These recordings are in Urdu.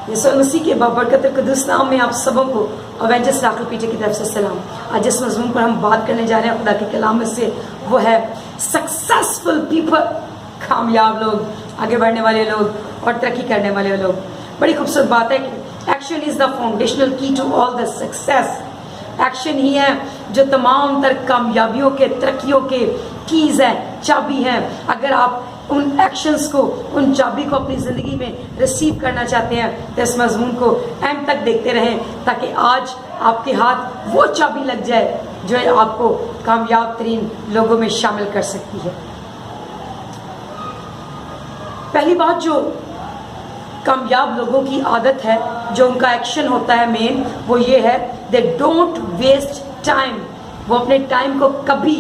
یسوع مسیح کے بابرکت قدوس نام میں آپ سبوں کو اوینجرس راکل پیٹر کی طرف سے سلام۔ آج جس مضمون پر ہم بات کرنے جا رہے ہیں خدا کے کلام میں سے، وہ ہے سکسیسفل پیپل، کامیاب لوگ، آگے بڑھنے والے لوگ اور ترقی کرنے والے لوگ۔ بڑی خوبصورت بات ہے کہ action is the foundational key to all the success. Action ہی ہے جو تمام تر کامیابیوں کے، ترقیوں کے کیز ہیں، چابی ہیں۔ اگر آپ ان ایکشنز کو، ان چابی کو اپنی زندگی میں ریسیو کرنا چاہتے ہیں تو اس مضمون کو اینڈ تک دیکھتے رہیں، تاکہ آج آپ کے ہاتھ وہ چابی لگ جائے جو آپ کو کامیاب ترین لوگوں میں شامل کر سکتی ہے۔ پہلی بات جو کامیاب لوگوں کی عادت ہے، جو ان کا ایکشن ہوتا ہے مین، وہ یہ ہے دے ڈونٹ ویسٹ ٹائم۔ وہ اپنے ٹائم کو کبھی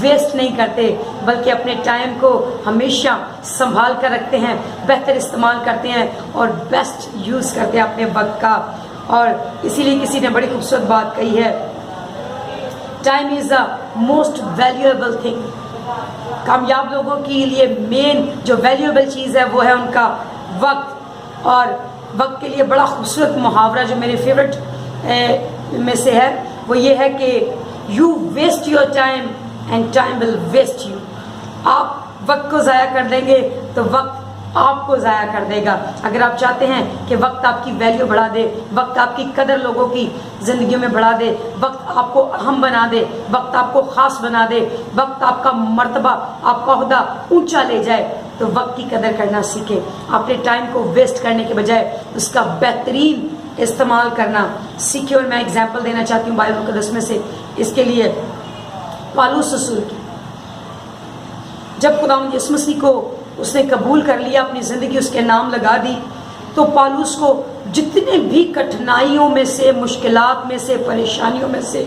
ویسٹ نہیں کرتے، بلکہ اپنے ٹائم کو ہمیشہ سنبھال کر رکھتے ہیں، بہتر استعمال کرتے ہیں اور بیسٹ یوز کرتے ہیں اپنے وقت کا۔ اور اسی لیے کسی نے بڑی خوبصورت بات کہی ہے، time is the most valuable thing. کامیاب لوگوں کے لیے مین جو ویلیویبل چیز ہے وہ ہے ان کا وقت۔ اور وقت کے لیے بڑا خوبصورت محاورہ جو میرے فیورٹ میں سے ہے وہ یہ ہے کہ you waste your time and time will waste you. آپ وقت کو ضائع کر دیں گے تو وقت آپ کو ضائع کر دے گا۔ اگر آپ چاہتے ہیں کہ وقت آپ کی ویلیو بڑھا دے، وقت آپ کی قدر لوگوں کی زندگیوں میں بڑھا دے، وقت آپ کو اہم بنا دے، وقت آپ کو خاص بنا دے، وقت آپ کا مرتبہ، آپ کا عہدہ اونچا لے جائے، تو وقت کی قدر کرنا سیکھیں۔ اپنے ٹائم کو ویسٹ کرنے کے بجائے اس کا بہترین استعمال کرنا سیکھیں۔ اور میں اگزامپل دینا چاہتی ہوں بائبل مقدس میں سے، اس کے لیے پالوس رسول کی۔ جب خداوند یسوع مسیح کو اس نے قبول کر لیا، اپنی زندگی اس کے نام لگا دی، تو پالوس کو جتنے بھی کٹھنائیوں میں سے، مشکلات میں سے، پریشانیوں میں سے،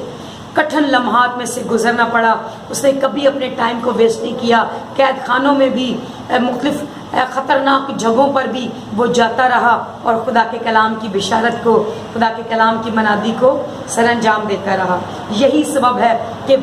کٹھن لمحات میں سے گزرنا پڑا، اس نے کبھی اپنے ٹائم کو ویسٹ نہیں کیا۔ قید خانوں میں بھی، مختلف خطرناک جگہوں پر بھی وہ جاتا رہا اور خدا کے کلام کی بشارت کو، خدا کے کلام کی منادی کو سر انجام دیتا رہا۔ یہی سبب ہے کہ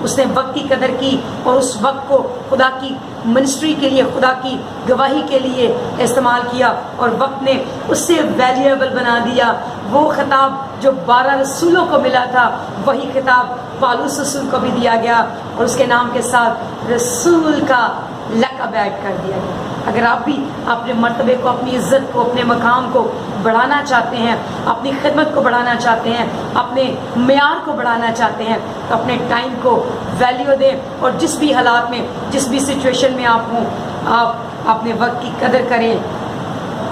اس نے وقت کی قدر کی اور اس وقت کو خدا کی منسٹری کے لیے، خدا کی گواہی کے لیے استعمال کیا، اور وقت نے اس سے ویلیویبل بنا دیا۔ وہ خطاب جو 12 رسولوں کو ملا تھا، وہی خطاب پالوس رسول کو بھی دیا گیا، اور اس کے نام کے ساتھ رسول کا لقب ایڈ کر دیا گیا۔ اگر آپ بھی اپنے مرتبے کو، اپنی عزت کو، اپنے مقام کو بڑھانا چاہتے ہیں، اپنی خدمت کو بڑھانا چاہتے ہیں، اپنے معیار کو بڑھانا چاہتے ہیں، تو اپنے ٹائم کو ویلیو دیں، اور جس بھی حالات میں، جس بھی سچویشن میں آپ ہوں، آپ اپنے وقت کی قدر کریں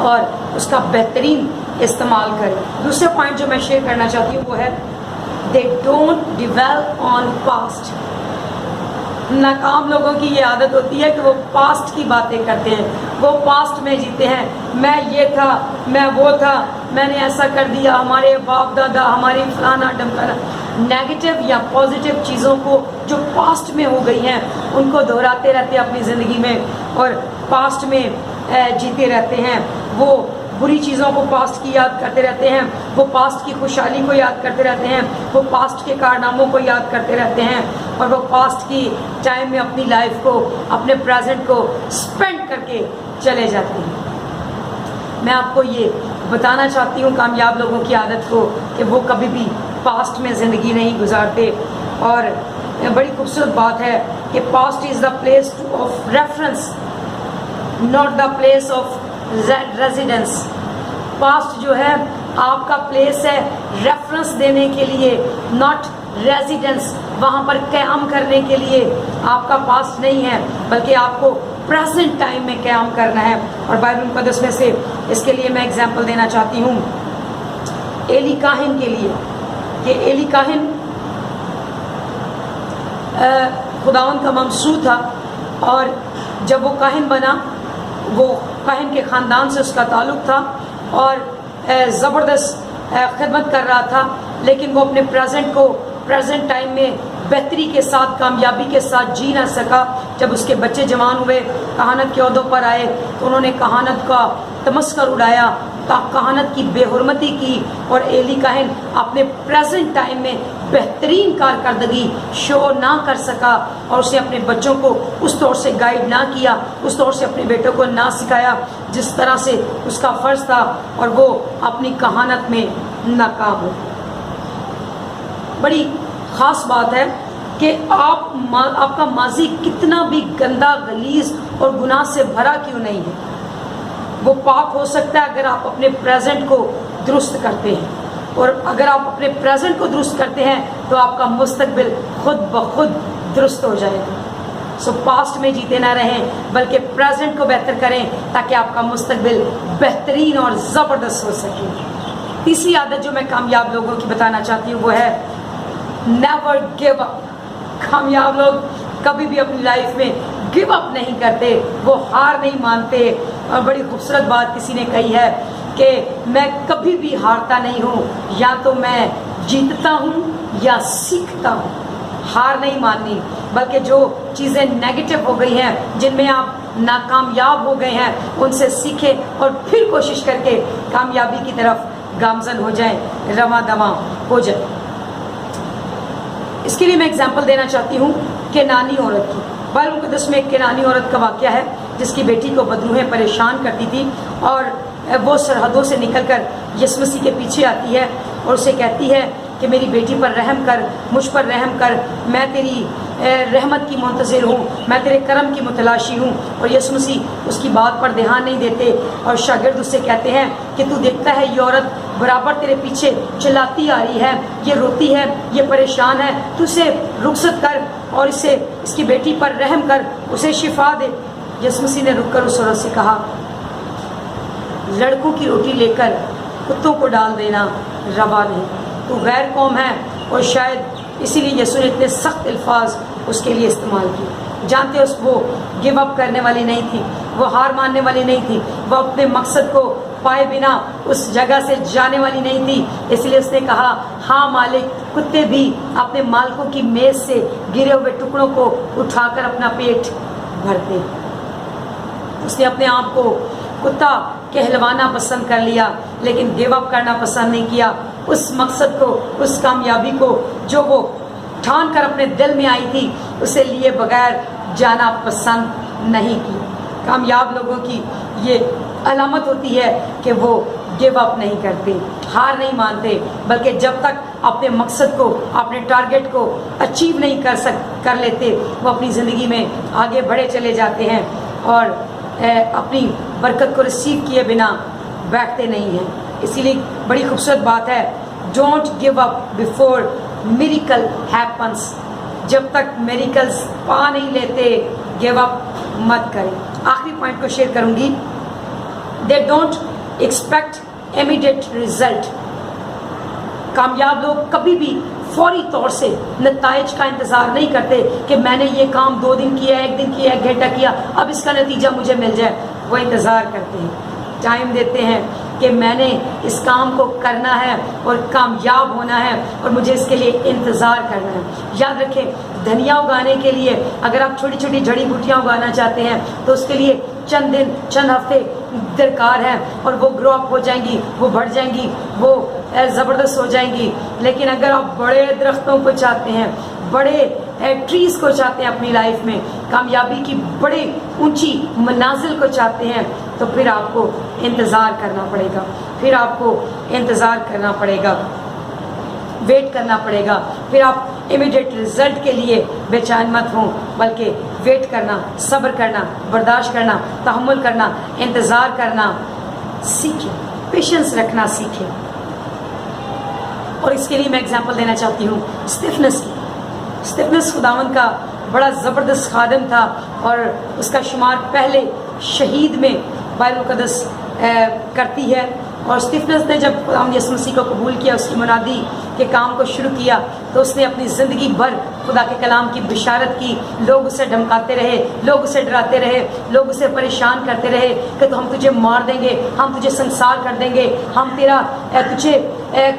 اور اس کا بہترین استعمال کریں۔ دوسرا پوائنٹ جو میں شیئر کرنا چاہتی ہوں وہ ہے they don't dwell on past. ناکام لوگوں کی یہ عادت ہوتی ہے کہ وہ پاسٹ کی باتیں کرتے ہیں، وہ پاسٹ میں جیتے ہیں۔ میں یہ تھا، میں وہ تھا، میں نے ایسا کر دیا، ہمارے باپ دادا، ہماری فلانا ڈمکانا۔ نیگیٹو یا پازیٹیو چیزوں کو جو پاسٹ میں ہو گئی ہیں ان کو دہراتے رہتے ہیں اپنی زندگی میں، اور پاسٹ میں جیتے رہتے ہیں۔ وہ بری چیزوں کو پاسٹ کی یاد کرتے رہتے ہیں، وہ پاسٹ کی خوشحالی کو یاد کرتے رہتے ہیں، وہ پاسٹ کے کارناموں کو یاد کرتے رہتے ہیں، اور وہ پاسٹ کی ٹائم میں اپنی لائف کو، اپنے پریزنٹ کو سپینڈ کر کے چلے جاتے ہیں۔ میں آپ کو یہ بتانا چاہتی ہوں کامیاب لوگوں کی عادت کو، کہ وہ کبھی بھی پاسٹ میں زندگی نہیں گزارتے۔ اور بڑی خوبصورت بات ہے کہ past is the place of reference, not the place of residence. Past جو ہے آپ کا پلیس ہے ریفرنس دینے کے لیے، ناٹ ریزیڈنس۔ وہاں پر قیام کرنے کے لیے آپ کا پاسٹ نہیں ہے، بلکہ آپ کو پریزنٹ ٹائم میں قیام کرنا ہے۔ اور بائبل مقدس میں سے اس کے لیے میں اگزامپل دینا چاہتی ہوں ایلی کاہن کے لیے، کہ ایلی کاہن خداوند کا ممسو تھا، اور جب وہ کاہن بنا، وہ کاہن کے خاندان سے اس کا تعلق تھا، اور زبردست خدمت کر رہا تھا، لیکن وہ اپنے پریزنٹ ٹائم میں بہتری کے ساتھ، کامیابی کے ساتھ جی نہ سکا۔ جب اس کے بچے جوان ہوئے، کہانت کے عہدوں پر آئے، تو انہوں نے کہانت کا تمسخر اڑایا، کہانت کی بے حرمتی کی اور ایلی کاہن اپنے پریزنٹ ٹائم میں بہترین کارکردگی شو نہ کر سکا اور اسے اپنے بچوں کو اس طور سے گائیڈ نہ کیا، اس طور سے اپنے بیٹوں کو نہ سکھایا جس طرح سے اس کا فرض تھا، اور وہ اپنی کہانت میں ناکام ہو۔ بڑی خاص بات ہے کہ آپ کا ماضی کتنا بھی گندا، غلیظ اور گناہ سے بھرا کیوں نہیں ہے، وہ پاک ہو سکتا ہے اگر آپ اپنے پریزنٹ کو درست کرتے ہیں، اور اگر آپ اپنے پریزنٹ کو درست کرتے ہیں تو آپ کا مستقبل خود بخود درست ہو جائے گا۔ سو پاسٹ میں جیتے نہ رہیں بلکہ پریزنٹ کو بہتر کریں تاکہ آپ کا مستقبل بہترین اور زبردست ہو سکے۔ تیسری عادت جو میں کامیاب لوگوں کی بتانا چاہتی ہوں وہ ہے نیور گیو اپ۔ کامیاب لوگ کبھی بھی اپنی لائف میں گیو اپ نہیں کرتے، وہ ہار نہیں مانتے۔ اور بڑی خوبصورت بات کسی نے کہی ہے کہ میں کبھی بھی ہارتا نہیں ہوں، یا تو میں جیتتا ہوں یا سیکھتا ہوں۔ ہار نہیں ماننی، بلکہ جو چیزیں نیگیٹو ہو گئی ہیں، جن میں آپ ناکامیاب ہو گئے ہیں، ان سے سیکھیں اور پھر کوشش کر کے کامیابی کی طرف گامزن ہو جائیں، رواں دواں ہو جائیں۔ اس کے لیے میں اگزامپل دینا چاہتی ہوں کنانی عورت کی۔ بائبل مقدس میں ایک کنانی عورت کا واقعہ ہے جس کی بیٹی کو بدروحیں پریشان کرتی تھی، اور وہ سرحدوں سے نکل کر یسوع مسیح کے پیچھے آتی ہے اور اسے کہتی ہے کہ میری بیٹی پر رحم کر، مجھ پر رحم کر، میں تیری رحمت کی منتظر ہوں، میں تیرے کرم کی متلاشی ہوں۔ اور یسوع مسیح اس کی بات پر دھیان نہیں دیتے، اور شاگرد اس سے کہتے ہیں کہ تو دیکھتا ہے یہ عورت برابر تیرے پیچھے چلاتی آ رہی ہے، یہ روتی ہے، یہ پریشان ہے، تو اسے رخصت کر اور اس کی بیٹی پر رحم کر، اسے شفا دے۔ یسوع مسیح نے رک کر اس عورت سے کہا، لڑکوں کی روٹی لے کر کتوں کو ڈال دینا روا نہیں، تو غیر قوم ہے۔ اور شاید اسی لیے یسوع نے اتنے سخت الفاظ اس کے لیے استعمال کیے۔ جانتے اس وہ گیو اپ کرنے والی نہیں تھی، وہ ہار ماننے والی نہیں تھی، وہ اپنے مقصد کو پائے بنا اس جگہ سے جانے والی نہیں تھی۔ اس لیے اس نے کہا، ہاں مالک، کتے بھی اپنے مالکوں کی میز سے گرے ہوئے ٹکڑوں کو اٹھا کر اپنا پیٹ بھرتے۔ اس نے اپنے آپ کو کتا کہلوانا پسند کر لیا، لیکن گیو اپ کرنا پسند نہیں کیا۔ اس مقصد کو، اس کامیابی کو جو وہ ٹھان کر اپنے دل میں آئی تھی، اسے لیے بغیر جانا پسند نہیں کی۔ کامیاب لوگوں کی یہ علامت ہوتی ہے کہ وہ گیو اپ نہیں کرتے، ہار نہیں مانتے، بلکہ جب تک اپنے مقصد کو، اپنے ٹارگٹ کو اچیو نہیں کر لیتے، وہ اپنی زندگی میں آگے بڑھے چلے جاتے ہیں اور اپنی برکت کو ریسیو کیے بنا بیٹھتے نہیں ہیں۔ اسی لیے بڑی خوبصورت بات ہے، don't give up before miracle happens. جب تک میریکلز پا نہیں لیتے، گیو اپ مت کریں۔ آخری پوائنٹ کو شیئر کروں گی، they don't expect immediate result. کامیاب لوگ کبھی بھی فوری طور سے نتائج کا انتظار نہیں کرتے کہ میں نے یہ کام 2 دن کیا، 1 دن کیا، 1 گھنٹہ کیا، اب اس کا نتیجہ مجھے مل جائے۔ وہ انتظار کرتے ہیں، ٹائم دیتے ہیں کہ میں نے اس کام کو کرنا ہے اور کامیاب ہونا ہے اور مجھے اس کے لیے انتظار کرنا ہے۔ یاد رکھیں، دھنیا اگانے کے لیے اگر آپ چھوٹی چھوٹی جڑی بوٹیاں اگانا چاہتے ہیں تو اس کے لیے چند دن، چند ہفتے درکار ہیں، اور وہ گرو اپ ہو جائیں گی، وہ بڑھ جائیں گی، وہ زبردست ہو جائیں گی۔ لیکن اگر آپ بڑے درختوں کو چاہتے ہیں، بڑے ٹریز کو چاہتے ہیں اپنی لائف میں، کامیابی کی بڑی اونچی منازل کو چاہتے ہیں، تو پھر آپ کو انتظار کرنا پڑے گا، پھر آپ کو انتظار کرنا پڑے گا، ویٹ کرنا پڑے گا۔ پھر آپ امیڈیٹ رزلٹ کے لیے بے چین مت ہوں، بلکہ ویٹ کرنا، صبر کرنا، برداشت کرنا، تحمل کرنا، انتظار کرنا سیکھیں، پیشنس رکھنا سیکھیں۔ اور اس کے لیے میں اگزامپل دینا چاہتی ہوں اسٹیفنس کی۔ اسٹیفنس خداوند کا بڑا زبردست خادم تھا، اور اس کا شمار پہلے شہید میں بائبل مقدس کرتی ہے۔ اور اسٹیفنس نے جب خداوند یسوع مسیح کو قبول کیا، اس کی منادی کے کام کو شروع کیا، تو اس نے اپنی زندگی بھر خدا کے کلام کی بشارت کی۔ لوگ اسے دھمکاتے رہے، لوگ اسے ڈراتے رہے، لوگ اسے پریشان کرتے رہے کہ تو ہم تجھے مار دیں گے، ہم تجھے سنسار کر دیں گے، ہم تجھے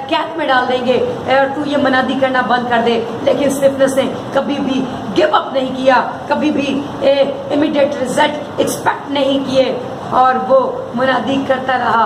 قید میں ڈال دیں گے، اور تو یہ منادی کرنا بند کر دے۔ لیکن اسٹیفنس نے کبھی بھی گیو اپ نہیں کیا، کبھی بھی امیڈیٹ رزلٹ ایکسپیکٹ نہیں کیے، اور وہ منادی کرتا رہا،